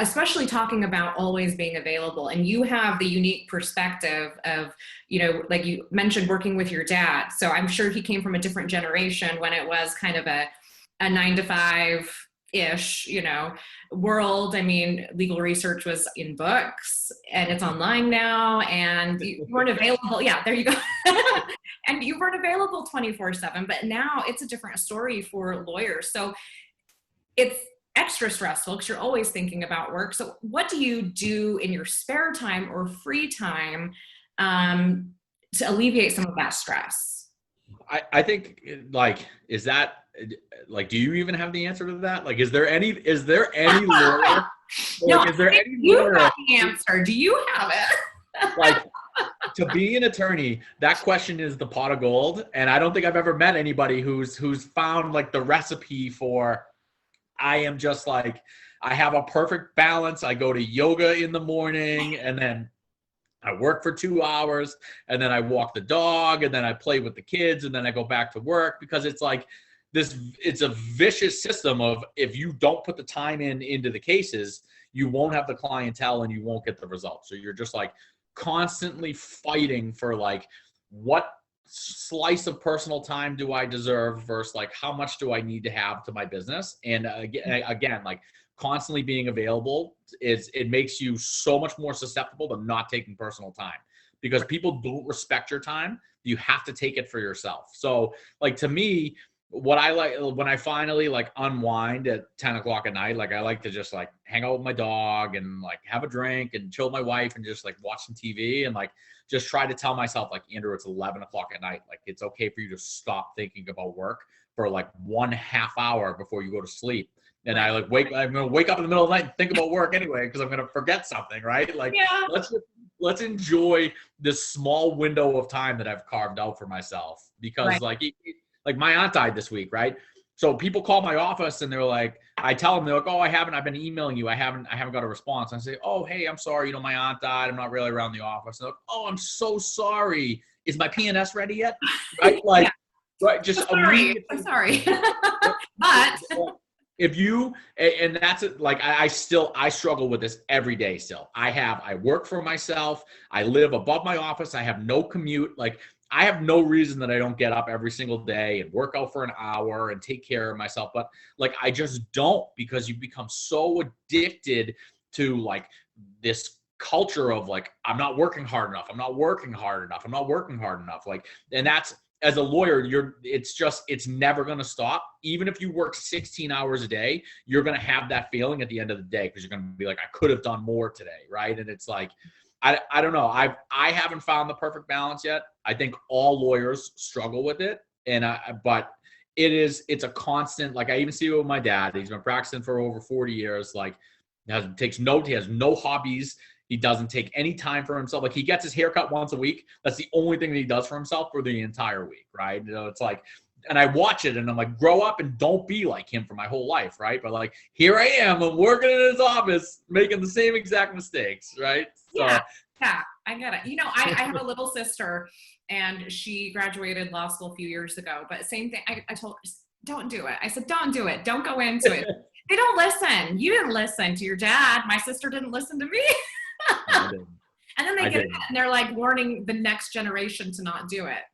especially talking about always being available, and you have the unique perspective of, like you mentioned, working with your dad. So I'm sure he came from a different generation when it was kind of a 9 to 5 ish, world. I mean, legal research was in books and it's online now, and you weren't available. Yeah, there you go. And you weren't available 24/7, but now it's a different story for lawyers. So it's extra stressful because you're always thinking about work. So what do you do in your spare time or free time to alleviate some of that stress? I think like, is that like, do you even have the answer to that? Like, is there any lawyer? No, Like, is there any you lawyer got the answer. Do you have it? like to be an attorney? That question is the pot of gold. And I don't think I've ever met anybody who's found like the recipe for, I am just like, I have a perfect balance. I go to yoga in the morning and then I work for 2 hours and then I walk the dog and then I play with the kids and then I go back to work, because it's like this, it's a vicious system of, if you don't put the time into the cases, you won't have the clientele and you won't get the results. So you're just like constantly fighting for like, what slice of personal time do I deserve versus like, how much do I need to have to my business? And again, like constantly being available it makes you so much more susceptible to not taking personal time, because people don't respect your time. You have to take it for yourself. So like, to me, what I like when I finally like unwind at 10 o'clock at night, like I like to just like hang out with my dog and like have a drink and chill with my wife and just like watch some TV and like just try to tell myself like, Andrew, it's 11 o'clock at night. Like, it's okay for you to stop thinking about work for like 1/2 hour before you go to sleep. And I like I'm going to wake up in the middle of the night and think about work anyway, because I'm going to forget something, right? Like, Yeah. let's enjoy this small window of time that I've carved out for myself, because like my aunt died this week, right? So people call my office and they're like, I tell them, they're like, oh, I've been emailing you. I haven't got a response. And I say, oh, hey, I'm sorry. My aunt died. I'm not really around the office. And they're like, oh, I'm so sorry. Is my PNS ready yet? Right? Like, yeah. Right. Just I'm sorry. But if you, and that's it, like, I struggle with this every day still. I work for myself. I live above my office. I have no commute. Like, I have no reason that I don't get up every single day and work out for an hour and take care of myself. But like, I just don't, because you become so addicted to like this culture of like, I'm not working hard enough. I'm not working hard enough. I'm not working hard enough. Like, and that's, as a lawyer, it's never going to stop. Even if you work 16 hours a day, you're going to have that feeling at the end of the day, because you're going to be like, I could have done more today. Right. And it's like, I don't know. I haven't found the perfect balance yet. I think all lawyers struggle with it. But it's a constant, like I even see it with my dad. He's been practicing for over 40 years. Like, he has no hobbies. He doesn't take any time for himself. Like, he gets his haircut once a week. That's the only thing that he does for himself for the entire week. Right. It's like, and I watch it and I'm like, grow up and don't be like him for my whole life. Right. But like, here I am, I'm working in his office, making the same exact mistakes. Right. So, yeah, I get it. I have a little sister and she graduated law school a few years ago, but same thing. I told her, don't do it. I said, don't do it. Don't go into it. They don't listen. You didn't listen to your dad. My sister didn't listen to me. And then they get it and they're like warning the next generation to not do it.